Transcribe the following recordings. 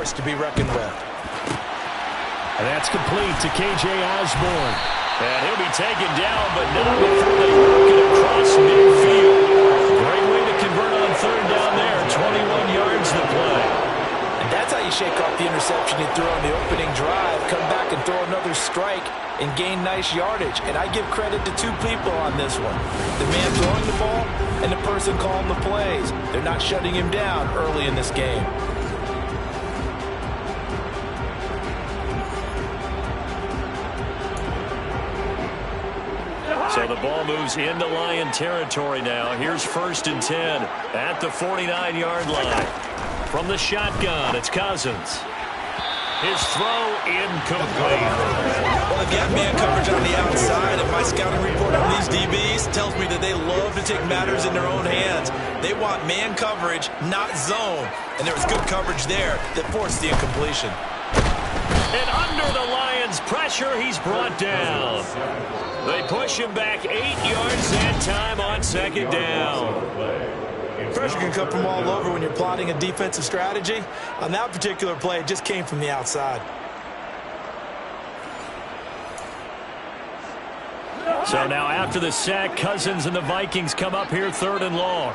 force to be reckoned with. And that's complete to K.J. Osborne. And he'll be taken down, but not before they work it across midfield. Great way to convert on third down there. 21 yards to play. And that's how you shake off the interception you threw on the opening drive. Come back and throw another strike and gain nice yardage. And I give credit to two people on this one. The man throwing the ball and the person calling the plays. They're not shutting him down early in this game. So the ball moves into Lion territory now. Here's 1st and 10 at the 49-yard line. From the shotgun, it's Cousins. His throw incomplete. Well, again, man coverage on the outside, and my scouting report on these DBs tells me that they love to take matters in their own hands. They want man coverage, not zone. And there was good coverage there that forced the incompletion. And under the Lions' pressure, he's brought down. They push him back 8 yards that time on 2nd down. Pressure can come from all over when you're plotting a defensive strategy. On that particular play, it just came from the outside. So now after the sack, Cousins and the Vikings come up here 3rd and long.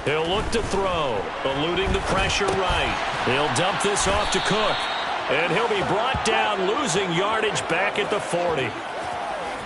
He'll look to throw, eluding the pressure right. He'll dump this off to Cook. And he'll be brought down, losing yardage back at the 40.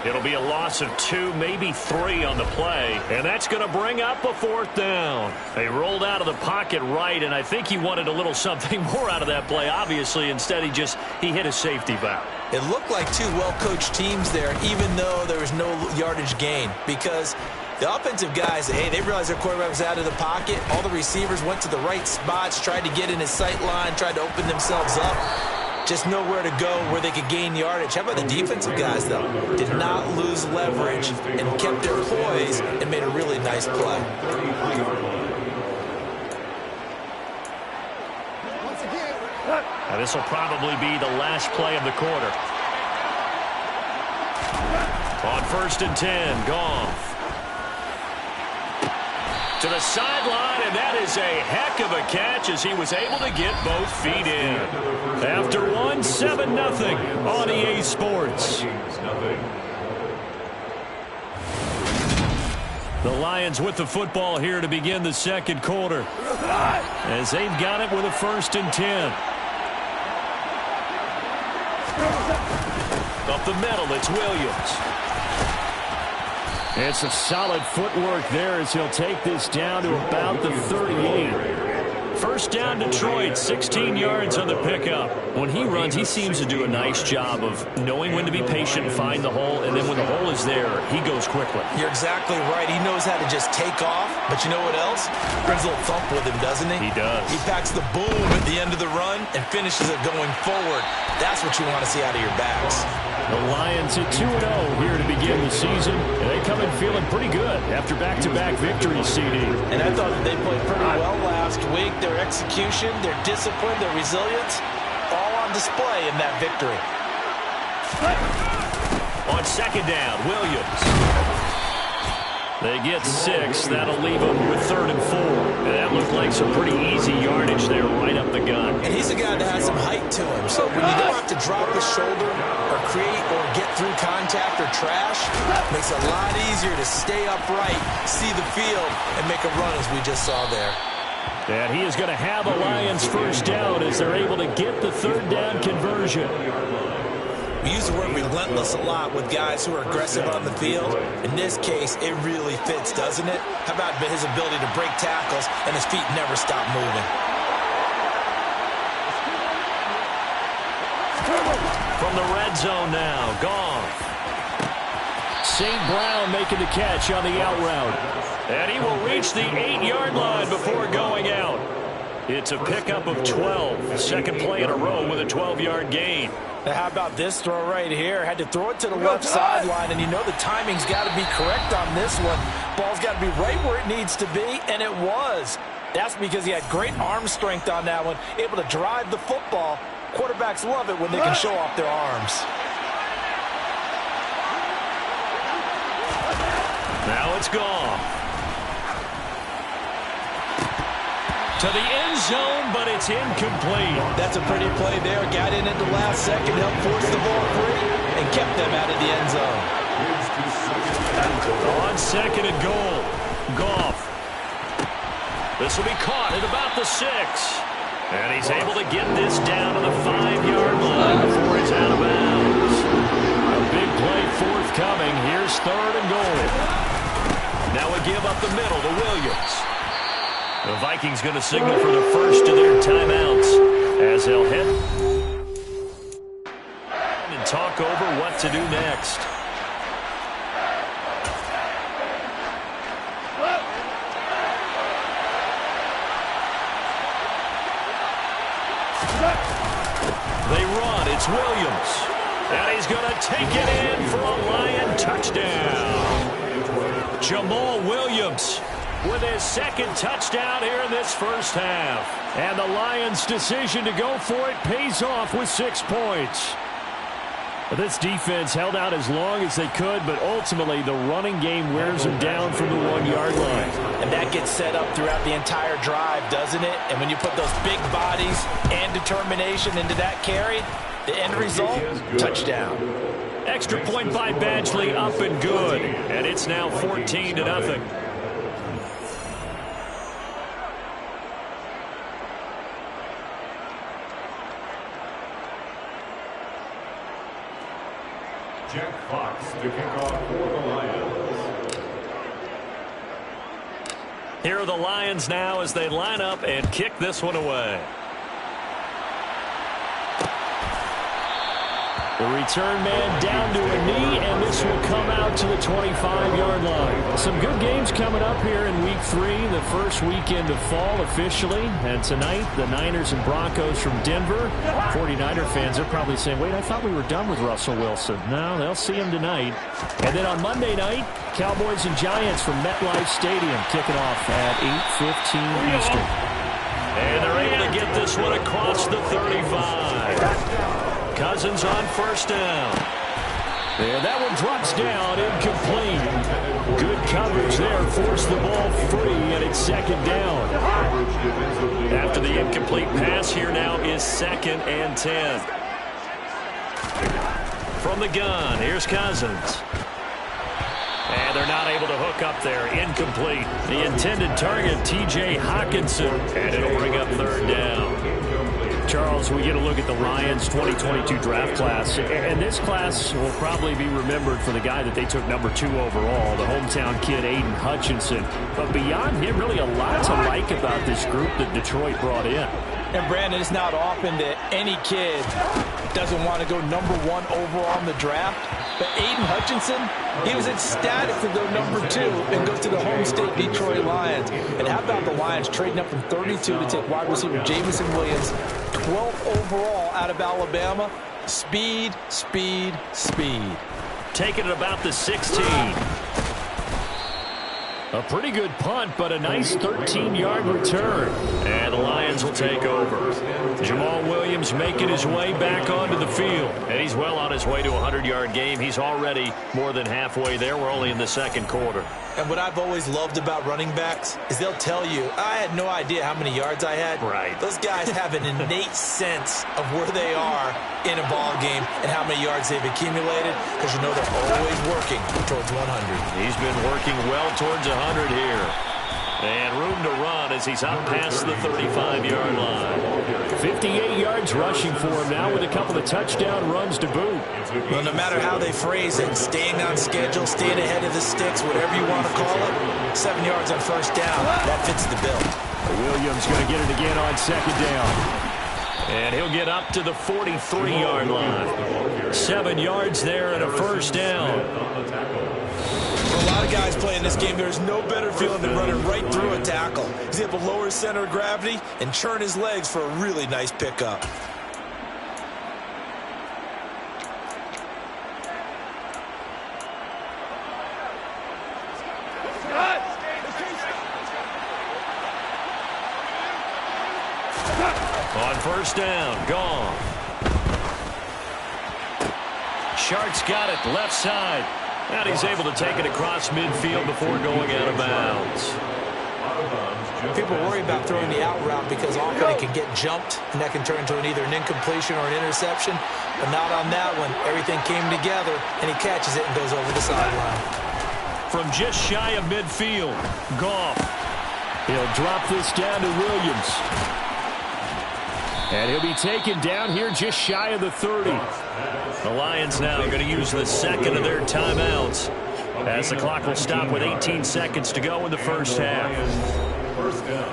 It'll be a loss of 2, maybe 3 on the play. And that's going to bring up a 4th down. They rolled out of the pocket right, and I think he wanted a little something more out of that play, obviously. Instead, he hit a safety valve. It looked like two well-coached teams there, even though there was no yardage gain. Because the offensive guys, hey, they realized their quarterback was out of the pocket. All the receivers went to the right spots, tried to get in his sight line, tried to open themselves up. Just nowhere to go where they could gain yardage. How about the defensive guys, though? Did not lose leverage and kept their poise and made a really nice play. Now this will probably be the last play of the quarter. On 1st and 10, Goff. To the sideline, and that is a heck of a catch as he was able to get both feet in. After one, 7-0 on EA Sports. The Lions with the football here to begin the 2nd quarter, as they've got it with a 1st and 10. Up the middle, it's Williams. It's a solid footwork there as he'll take this down to about the 38. 1st down Detroit, 16 yards on the pickup. When he runs, he seems to do a nice job of knowing when to be patient, find the hole, and then when the hole is there, he goes quickly. You're exactly right. He knows how to just take off, but you know what else? Brings a little thump with him, doesn't he? He does. He packs the boom at the end of the run and finishes it going forward. That's what you want to see out of your backs. The Lions at 2-0 here to begin the season, and they come in feeling pretty good after back-to-back victories, CD. And I thought that they played pretty well last week. Their execution, their discipline, their resilience, all on display in that victory. On 2nd down, Williams. They get 6. That'll leave them with 3rd and 4. And that looked like some pretty easy yardage there right up the gut. And he's a guy that has some height to him. So when you don't have to drop his shoulder or create or get through contact or trash, it makes it a lot easier to stay upright, see the field, and make a run as we just saw there. And he is going to have a Lions 1st down as they're able to get the 3rd down conversion. We use the word relentless a lot with guys who are aggressive on the field. In this case, it really fits, doesn't it? How about his ability to break tackles and his feet never stop moving? From the red zone now, Goff. St. Brown making the catch on the out route. And he will reach the 8-yard line before going out. It's a pickup of 12. 2nd play in a row with a 12-yard gain. Now, how about this throw right here? Had to throw it to the left sideline, and you know the timing's got to be correct on this one. Ball's got to be right where it needs to be, and it was. That's because he had great arm strength on that one, able to drive the football. Quarterbacks love it when they can show off their arms. Now it's gone. to the end zone, but it's incomplete. That's a pretty play there. Got in at the last second, helped force the ball free, and kept them out of the end zone. On second and goal, Goff. This will be caught at about the 6. And he's able to get this down to the 5-yard line before he's out of bounds. A big play forthcoming. Here's third and goal. Now we give up the middle to Williams. The Vikings going to signal for the first of their timeouts as they'll head and talk over what to do next. They run. It's Williams. And he's going to take it in for a Lion touchdown. Jamal Williams with his second touchdown here in this first half. And the Lions' decision to go for it pays off with 6 points. This defense held out as long as they could, but ultimately the running game wears them down from the 1-yard line. And that gets set up throughout the entire drive, doesn't it? And when you put those big bodies and determination into that carry, the end result, touchdown. Extra point by Badgley, up and good. And it's now 14-0. Jack Fox to kick off for the Lions. Here are the Lions now as they line up and kick this one away. The return man down to a knee, and this will come out to the 25-yard line. Some good games coming up here in Week 3, the first weekend of fall officially. And tonight, the Niners and Broncos from Denver. 49er fans are probably saying, wait, I thought we were done with Russell Wilson. No, they'll see him tonight. And then on Monday night, Cowboys and Giants from MetLife Stadium kicking off at 8:15 Eastern. And they're able to get this one across the 35. Cousins on first down. And that one drops down, incomplete. Good coverage there, forced the ball free, and it's second down. After the incomplete pass, here now is 2nd and 10. From the gun, here's Cousins. And they're not able to hook up there, incomplete. The intended target, T.J. Hockenson, and it'll bring up third down. Charles, we get a look at the Lions 2022 draft class, and this class will probably be remembered for the guy that they took number 2 overall, the hometown kid Aiden Hutchinson. But beyond him, really a lot to like about this group that Detroit brought in. And Brandon, it's not often that any kid doesn't want to go number 1 overall in the draft. But Aiden Hutchinson, he was ecstatic to go number 2 and go to the home state Detroit Lions. And how about the Lions trading up from 32 to take wide receiver Jameson Williams, 12th overall out of Alabama. Speed, speed, speed. Taking it about the 16. A pretty good punt, but a nice 13-yard return. And the Lions will take over. Jamal Williams making his way back onto the field. And he's well on his way to a 100-yard game. He's already more than halfway there. We're only in the second quarter. And what I've always loved about running backs is they'll tell you, I had no idea how many yards I had. Right. Those guys have an innate sense of where they are in a ball game and how many yards they've accumulated, because you know they're always working towards 100. He's been working well towards 100 here. And room to run as he's out past the 35-yard line. 58 yards rushing for him now with a couple of touchdown runs to boot. Well, no matter how they phrase it, staying on schedule, staying ahead of the sticks, whatever you want to call it, 7 yards on first down, that fits the bill. Williams going to get it again on second down. And he'll get up to the 43-yard line. 7 yards there and a first down. For a lot of guys playing this game, there's no better feeling than running right through a tackle. He's able to lower his center of gravity and churn his legs for a really nice pickup. On first down, gone. Shark's got it left side. And he's able to take it across midfield before going out of bounds. People worry about throwing the out route because often it can get jumped, and that can turn into either an incompletion or an interception. But not on that one. Everything came together, and he catches it and goes over the sideline. From just shy of midfield, Goff. He'll drop this down to Williams. And he'll be taken down here just shy of the 30. The Lions now are going to use the second of their timeouts, as the clock will stop with 18 seconds to go in the first half. First down.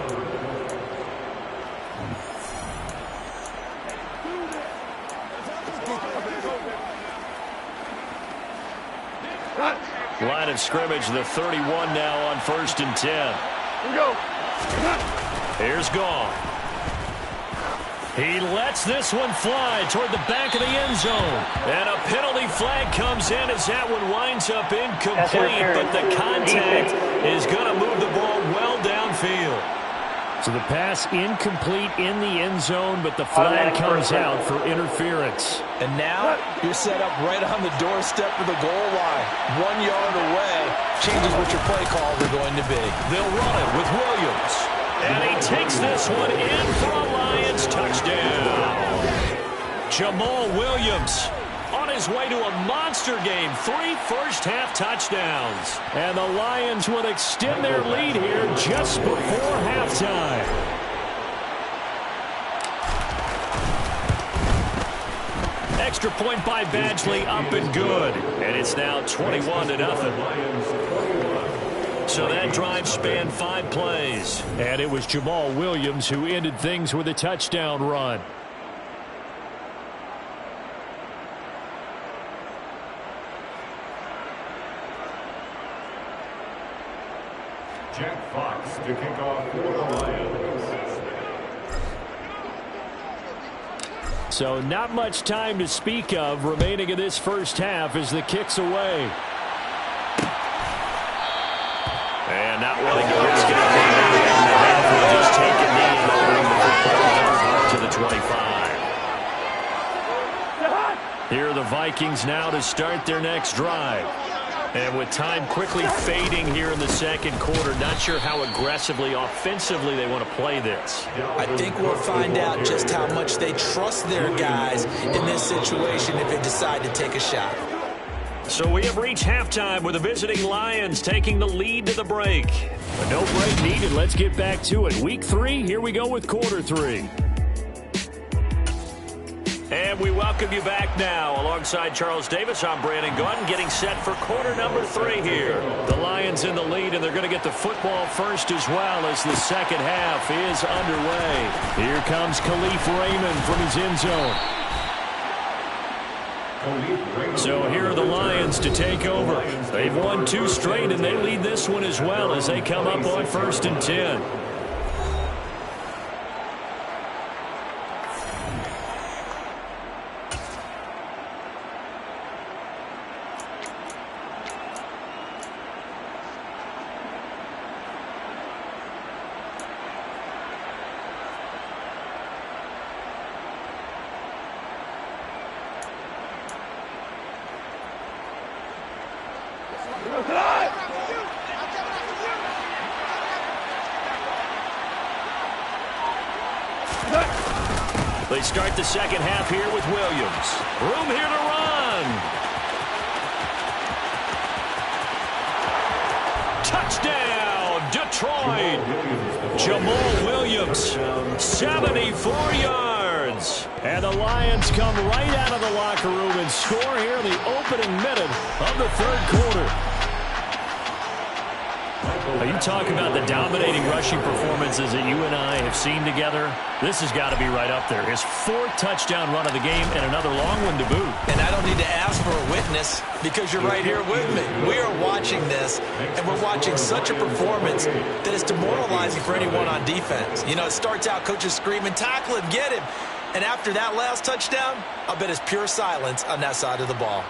Line of scrimmage, the 31 now on 1st and 10. Here's Goff. He lets this one fly toward the back of the end zone. And a penalty flag comes in as that one winds up incomplete, but the contact is going to move the ball well downfield. So the pass incomplete in the end zone, but the flag comes out for interference. And now you're set up right on the doorstep of the goal line. 1 yard away changes what your play calls are going to be. They'll run it with Williams. And he takes this one in for a Lions touchdown. Jamal Williams on his way to a monster game. 3 first-half touchdowns. And the Lions will extend their lead here just before halftime. Extra point by Badgley, up and good. And it's now 21-0. So that drive spanned 5 plays. And it was Jamal Williams who ended things with a touchdown run. Jack Fox to kick off for the Lions. So not much time to speak of remaining in this first half as the kick's away. And not really good. Just take a knee and to the 25. Here are the Vikings now to start their next drive. And with time quickly fading here in the second quarter, not sure how aggressively, offensively they want to play this. I think we'll find out just how much they trust their guys in this situation if they decide to take a shot. So we have reached halftime with the visiting Lions taking the lead to the break. But no break needed. Let's get back to it. Week 3, here we go with quarter 3. And we welcome you back now. Alongside Charles Davis, I'm Brandon Gaudin, getting set for quarter number 3 here. The Lions in the lead, and they're going to get the football first as well as the second half is underway. Here comes Khalif Raymond from his end zone. So here are the Lions to take over. They've won 2 straight, and they lead this one as well as they come up on 1st and 10. They start the second half here with Williams. Room here to run. Touchdown, Detroit. Jamal Williams, 74 yards. And the Lions come right out of the locker room and score here in the opening minute of the third quarter. Are you talking about the dominating rushing performances that you and I have seen together? This has got to be right up there. His 4th touchdown run of the game and another long one to boot. And I don't need to ask for a witness because you're right here with me. We are watching this, and we're watching such a performance that is demoralizing for anyone on defense. You know, it starts out coaches screaming, tackle him, get him. And after that last touchdown, I'll bet it's pure silence on that side of the ball.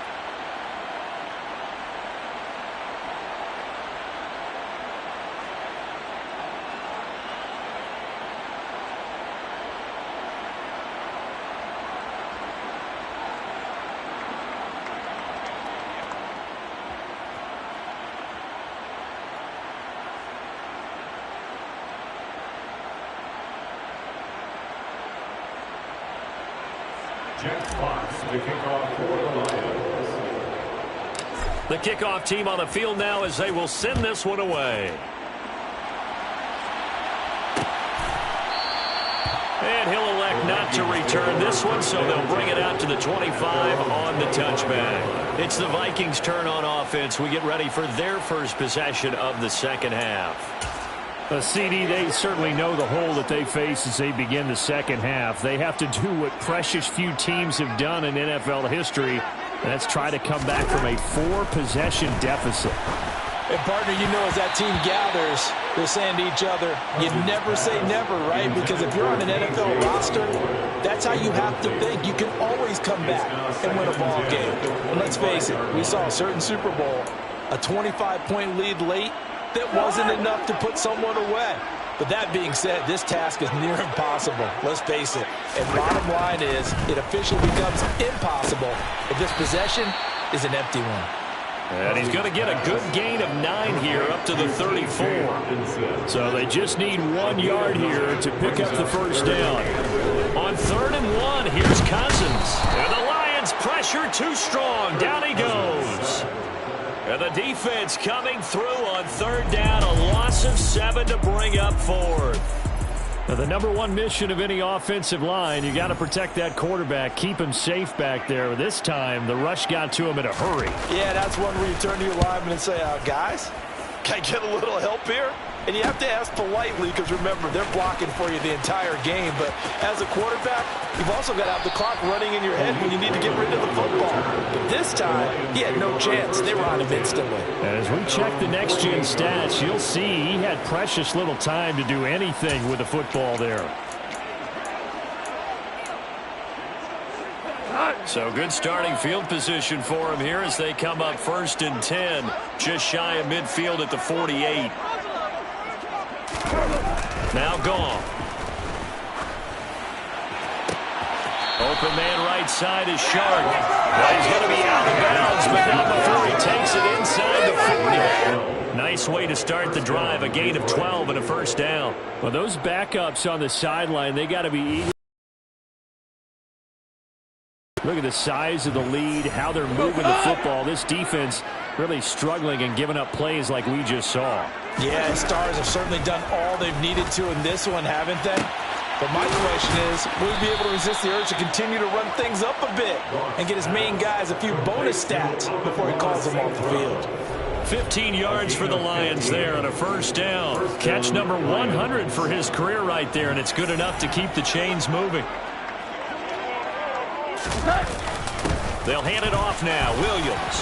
Jack Fox to kick off for the Lions. The kickoff team on the field now as they will send this one away. And he'll elect not to return this one, so they'll bring it out to the 25 on the touchback. It's the Vikings' turn on offense. We get ready for their first possession of the second half. CD, they certainly know the hole that they face as they begin the second half. They have to do what precious few teams have done in NFL history, and that's try to come back from a 4-possession deficit. And, partner, you know as that team gathers, they're saying to each other, you never say never, right? Because if you're on an NFL roster, that's how you have to think. You can always come back and win a ball game. And let's face it, we saw a certain Super Bowl, a 25-point lead late that wasn't enough to put someone away. But that being said, this task is near impossible. Let's face it. And bottom line is, it officially becomes impossible if this possession is an empty one. And he's going to get a good gain of 9 here up to the 34. So they just need 1 yard here to pick up the first down. On 3rd and 1, here's Cousins. And the Lions pressure too strong. Down he goes. And the defense coming through on 3rd down. A loss of 7 to bring up 4th. Now, the number one mission of any offensive line, you got to protect that quarterback, keep him safe back there. This time, the rush got to him in a hurry. Yeah, that's one where you turn to your lineman and say, guys, can I get a little help here? And you have to ask politely because, remember, they're blocking for you the entire game. But as a quarterback, you've also got to have the clock running in your head when you need to get rid of the football. But this time, he had no chance. They were on him instantly. And as we check the next-gen stats, you'll see he had precious little time to do anything with the football there. So good starting field position for him here as they come up 1st and 10, just shy of midfield at the 48. Now gone. Open man right side is Shark. Well, he's going to be out of bounds, but not before he takes it inside the 40. Nice way to start the drive, a gain of 12 and a first down. Well, those backups on the sideline, they got to be eager. Look at the size of the lead, how they're moving the football. This defense really struggling and giving up plays like we just saw. Yeah, Stars have certainly done all they've needed to in this one, haven't they? But my question is, will he be able to resist the urge to continue to run things up a bit and get his main guys a few bonus stats before he calls them off the field? 15 yards for the Lions there on a first down. Catch number 100 for his career right there, and it's good enough to keep the chains moving. They'll hand it off now. Williams.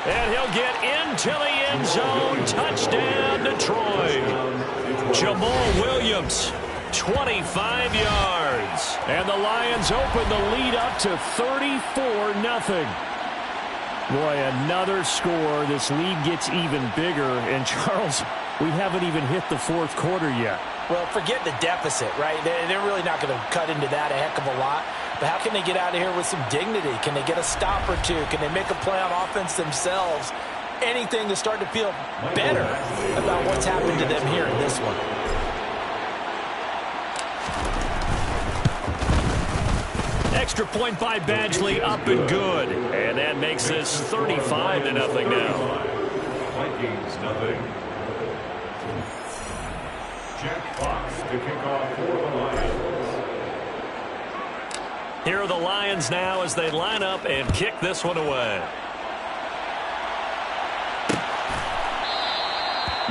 And he'll get into the end zone. Touchdown, Detroit. Jamal Williams, 25 yards. And the Lions open the lead up to 34-0. Boy, another score. This lead gets even bigger. And, Charles, we haven't even hit the 4th quarter yet. Well, forget the deficit, right? They're really not going to cut into that a heck of a lot. But how can they get out of here with some dignity? Can they get a stop or two? Can they make a play on offense themselves? Anything to start to feel better about what's happened to them here in this one. Extra point by Badgley, up and good. And that makes this 35-0 now. Vikings, nothing. Jack Fox to kick off for the Lions. Here are the Lions now as they line up and kick this one away.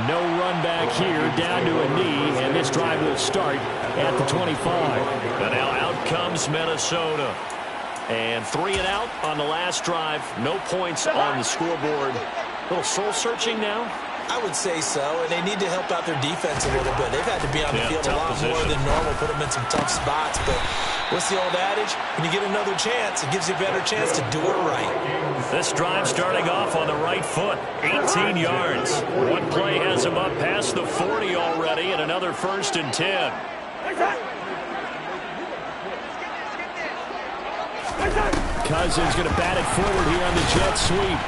No run back here, down to a knee, and this drive will start at the 25. And now out comes Minnesota. And 3 and out on the last drive. No points on the scoreboard. A little soul-searching now. I would say so, and they need to help out their defense a little bit. They've had to be on the field a lot more than normal, put them in some tough spots. But what's the old adage? When you get another chance, it gives you a better chance to do it right. This drive starting off on the right foot, 18 yards. One play has him up past the 40 already, and another 1st and 10. Cousins going to bat it forward here on the jet sweep.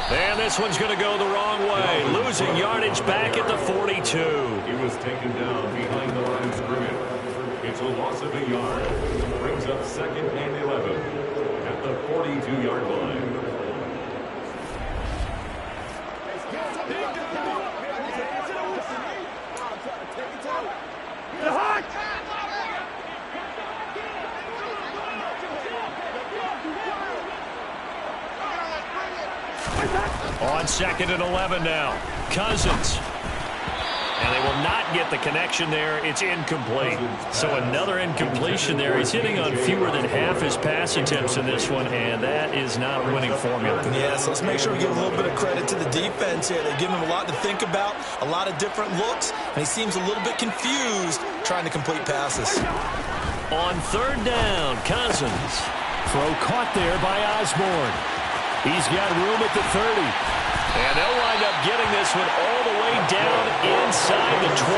And this one's going to go the wrong way. Losing yardage back at the 42. He was taken down behind the line of scrimmage. It's a loss of a yard. Brings up 2nd and 11 at the 42-yard line. On 2nd and 11 now. Cousins. And they will not get the connection there. It's incomplete. So another incompletion there. He's hitting on fewer than half his pass attempts in this one, and that is not a winning formula. Yeah, so let's make sure we give a little bit of credit to the defense here. They're giving him a lot to think about, a lot of different looks, and he seems a little bit confused trying to complete passes. On 3rd down, Cousins. Throw caught there by Osborne. He's got room at the 30. And they'll wind up getting this one all the way down inside the 20.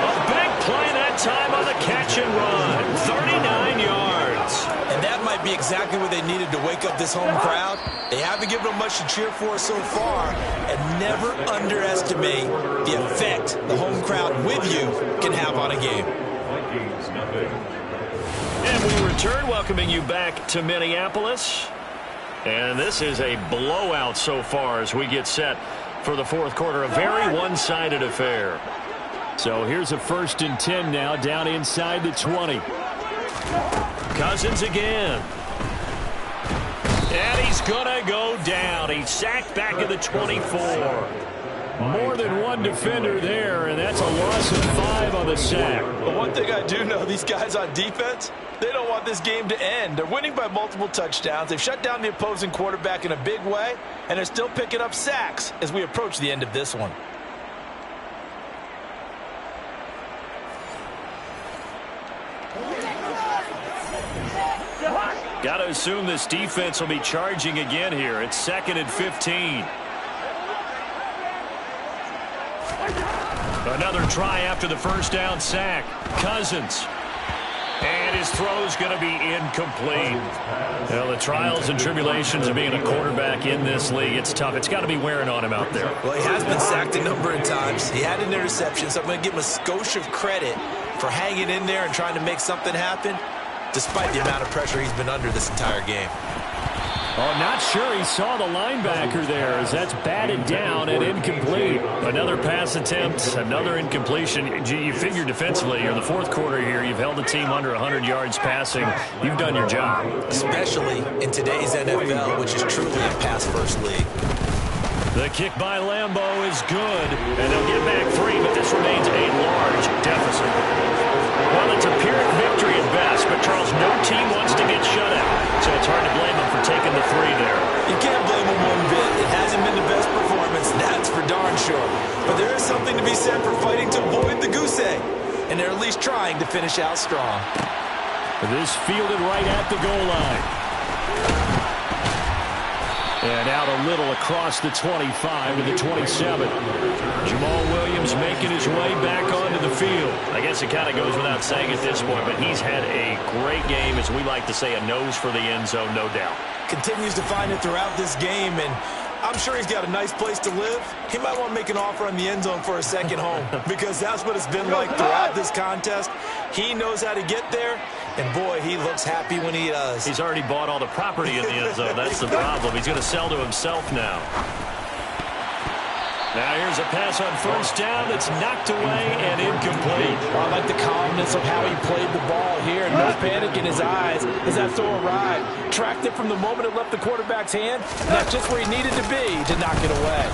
A big play that time on the catch and run. 39 yards. And that might be exactly what they needed to wake up this home crowd. They haven't given them much to cheer for so far. And never underestimate the effect the home crowd with you can have on a game. And we return, welcoming you back to Minneapolis. And this is a blowout so far as we get set for the 4th quarter. A very one-sided affair. So here's a 1st and 10 now, down inside the 20. Cousins again. And he's going to go down. He's sacked back at the 24. More than one defender there, and that's a loss of 5 on the sack. But one thing I do know, these guys on defense, they don't want this game to end. They're winning by multiple touchdowns. They've shut down the opposing quarterback in a big way, and they're still picking up sacks as we approach the end of this one. Got to assume this defense will be charging again here. It's 2nd and 15. Another try after the 1st down sack. Cousins. And his throw's going to be incomplete. Well, the trials and tribulations of being a quarterback in this league, it's tough. It's got to be wearing on him out there. Well, he has been sacked a number of times. He had an interception, so I'm going to give him a skosh of credit for hanging in there and trying to make something happen, despite the amount of pressure he's been under this entire game. Oh, not sure he saw the linebacker there as that's batted down and incomplete. Another pass attempt, another incompletion. You figure defensively, you're in the 4th quarter here. You've held the team under 100 yards passing. You've done your job. Especially in today's NFL, which is truly a pass-first league. The kick by Lambo is good, and they'll get back 3, but this remains a large deficit. Well, it's a Pyrrhic victory at best, but Charles, no team wants to get shut out, so it's hard to blame them for taking the 3 there. You can't blame them one bit. It hasn't been the best performance, that's for darn sure. But there is something to be said for fighting to avoid the goose egg, and they're at least trying to finish out strong. This fielded right at the goal line. And out a little across the 25 to the 27. Jamal Williams making his way back onto the field. I guess it kind of goes without saying at this point, but he's had a great game, as we like to say, a nose for the end zone, no doubt. Continues to find it throughout this game, and I'm sure he's got a nice place to live. He might want to make an offer on the end zone for a second home, because that's what it's been like throughout this contest. He knows how to get there, and boy, he looks happy when he does. He's already bought all the property in the end zone. That's the problem. He's going to sell to himself now. Now here's a pass on 1st down that's knocked away and incomplete. I like the calmness of how he played the ball here. No panic in his eyes as that throw arrived. Tracked it from the moment it left the quarterback's hand. And that's just where he needed to be to knock it away.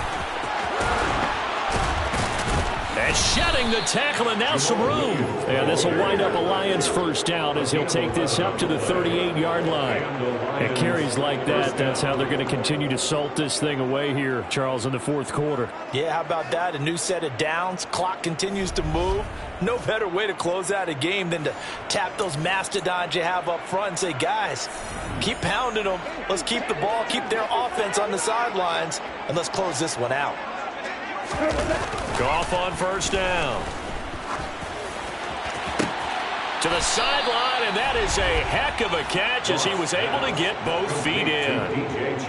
And shedding the tackle, and now some room. And this will wind up a Lions 1st down as he'll take this up to the 38-yard line. And carries like that, that's how they're going to continue to salt this thing away here, Charles, in the 4th quarter. Yeah, how about that? A new set of downs. Clock continues to move. No better way to close out a game than to tap those mastodons you have up front and say, guys, keep pounding them. Let's keep the ball, keep their offense on the sidelines, and let's close this one out. Goff on 1st down. To the sideline, and that is a heck of a catch as he was able to get both feet in.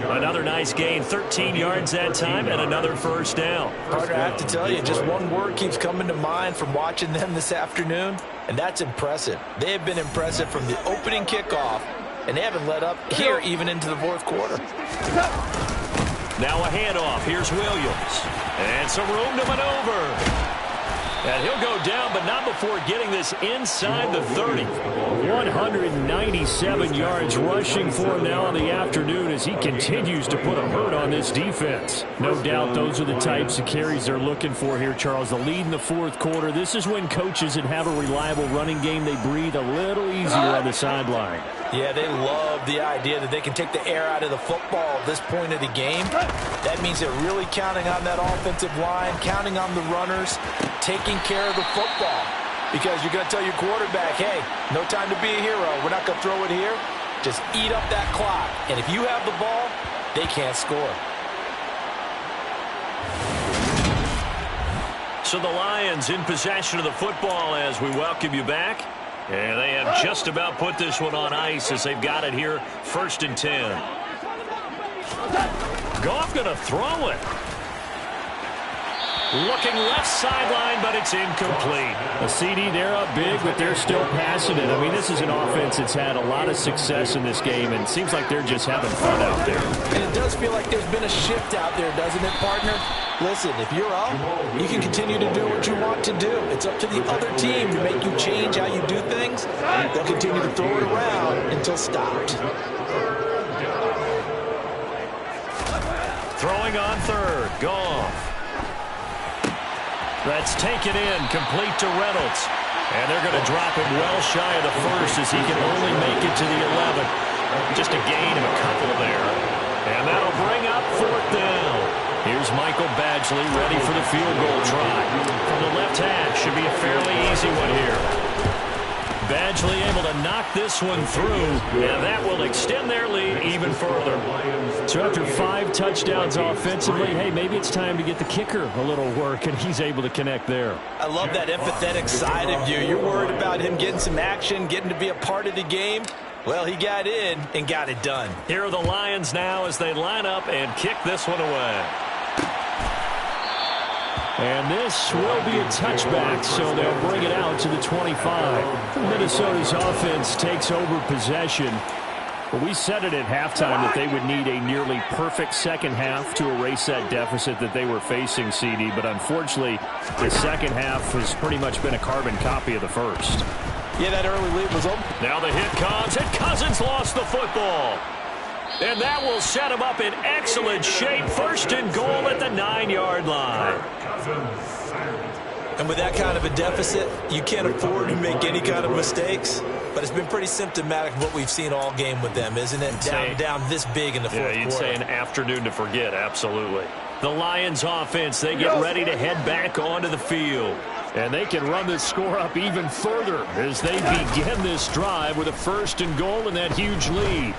Another nice gain, 13 yards that time, and another first down. Partner, I have to tell you, just one word keeps coming to mind from watching them this afternoon, and that's impressive. They have been impressive from the opening kickoff, and they haven't let up here even into the fourth quarter. Now a handoff. Here's Williams. And some room to maneuver. And he'll go down, but not before getting this inside the 30. 197 yards rushing for him now in the afternoon as he continues to put a hurt on this defense. No doubt those are the types of carries they're looking for here, Charles. The lead in the fourth quarter. This is when coaches that have a reliable running game, they breathe a little easier on the sideline. Yeah, they love the idea that they can take the air out of the football at this point of the game. That means they're really counting on that offensive line, counting on the runners, taking care of the football. Because you're going to tell your quarterback, hey, no time to be a hero. We're not going to throw it here. Just eat up that clock. And if you have the ball, they can't score. So the Lions in possession of the football as we welcome you back. And they have just about put this one on ice as they've got it here, 1st and 10. Goff going to throw it. Looking left sideline, but it's incomplete. A CD, they're up big, but they're still passing it. I mean, this is an offense that's had a lot of success in this game, and it seems like they're just having fun out there. And it does feel like there's been a shift out there, doesn't it, partner? Listen, if you're up, you can continue to do what you want to do. It's up to the other team to make you change how you do things. They'll continue to throw it around until stopped. Throwing on third. Goff. That's taken in, complete to Reynolds. And they're going to drop him well shy of the first as he can only make it to the 11. Just a gain of a couple there. And that'll bring up 4th down. Here's Michael Badgley ready for the field goal try. From the left hash, should be a fairly easy one here. Badgley able to knock this one through, and that will extend their lead even further. So after 5 touchdowns offensively, hey, maybe it's time to get the kicker a little work, and he's able to connect there. I love that empathetic side of you. You're worried about him getting some action, getting to be a part of the game. Well, he got in and got it done. Here are the Lions now as they line up and kick this one away. And this will be a touchback, so they'll bring it out to the 25. Minnesota's offense takes over possession. But we said it at halftime that they would need a nearly perfect second half to erase that deficit that they were facing, CD. But unfortunately, the second half has pretty much been a carbon copy of the first. Yeah, that early lead was open. Now the hit comes, and Cousins lost the football. And that will set him up in excellent shape. 1st and goal at the 9-yard line. And with that kind of a deficit, you can't afford to make any kind of mistakes. But it's been pretty symptomatic of what we've seen all game with them, isn't it? Down this big in the fourth quarter. Yeah, you'd say an afternoon to forget, absolutely. The Lions offense, they get ready to head back onto the field. And they can run this score up even further as they begin this drive with a 1st and goal and that huge lead.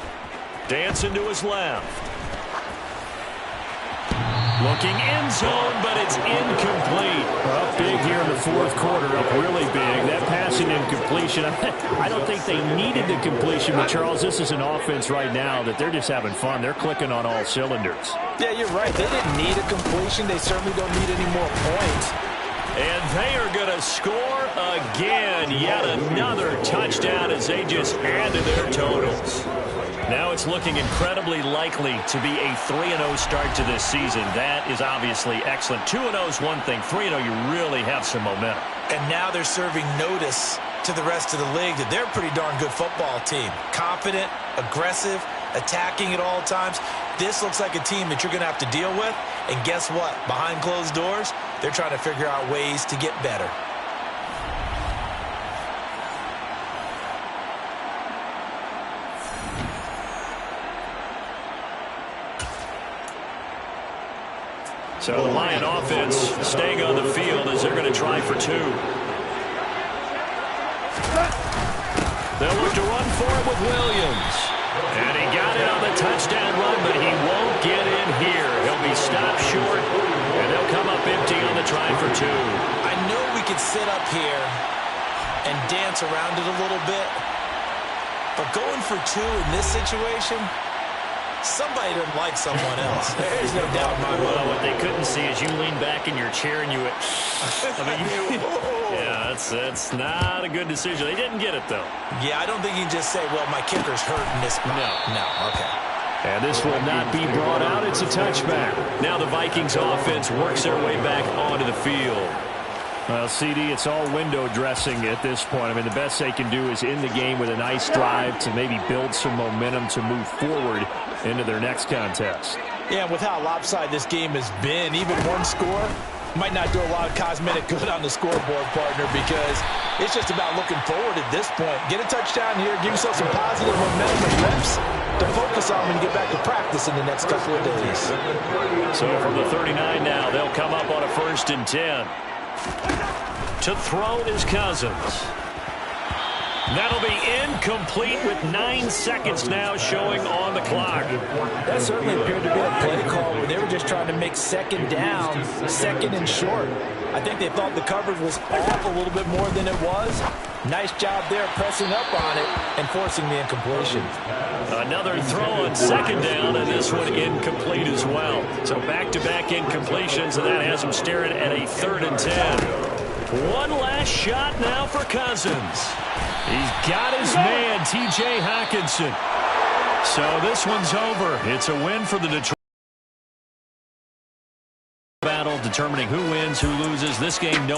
Dancing to his left. Looking end zone, but it's incomplete. Up big here in the fourth quarter, up really big. That passing incompletion, I don't think they needed the completion, but Charles, this is an offense right now that they're just having fun. They're clicking on all cylinders. Yeah, you're right. They didn't need a completion. They certainly don't need any more points. And they are going to score again. Yet another touchdown as they just add to their totals. Now it's looking incredibly likely to be a 3-0 start to this season. That is obviously excellent. 2-0 is one thing. 3-0, you really have some momentum. And now they're serving notice to the rest of the league that they're a pretty darn good football team. Confident, aggressive, attacking at all times. This looks like a team that you're going to have to deal with. And guess what? Behind closed doors, they're trying to figure out ways to get better. So the Lion offense staying on the field as they're going to try for 2. They'll look to run for it with Williams. And he got it on the touchdown run, but he won't get in here. He'll be stopped short, and they'll come up empty on the try for 2. I know we could sit up here and dance around it a little bit. But going for 2 in this situation, somebody doesn't like someone else. There's no doubt in my mind. Well, what they couldn't see is you lean back in your chair and you went, yeah, that's not a good decision. They didn't get it, though. Yeah, I don't think you can just say, well, my kicker's hurt in this spot. No, okay. And this will not be brought out. It's a touchback. Now the Vikings offense works their way back onto the field. Well, CD, it's all window dressing at this point. I mean, the best they can do is end the game with a nice drive to maybe build some momentum to move forward into their next contest. Yeah, with how lopsided this game has been, even one score might not do a lot of cosmetic good on the scoreboard, partner, because it's just about looking forward at this point. Get a touchdown here, give yourself some positive momentum and reps to focus on when you get back to practice in the next couple of days. So from the 39 now, they'll come up on a 1st and 10. To throw is Cousins. That'll be incomplete with 9 seconds now showing on the clock. That certainly appeared to be a play call where they were just trying to make 2nd down, 2nd and short. I think they thought the coverage was off a little bit more than it was. Nice job there pressing up on it and forcing the incompletion. Another throw on 2nd down, and this one incomplete as well. So back-to-back incompletions, and that has them staring at a 3rd and 10. One last shot now for Cousins. He's got his man, T.J. Hockenson. So this one's over. It's a win for the Detroit battle, determining who wins, who loses. This game, no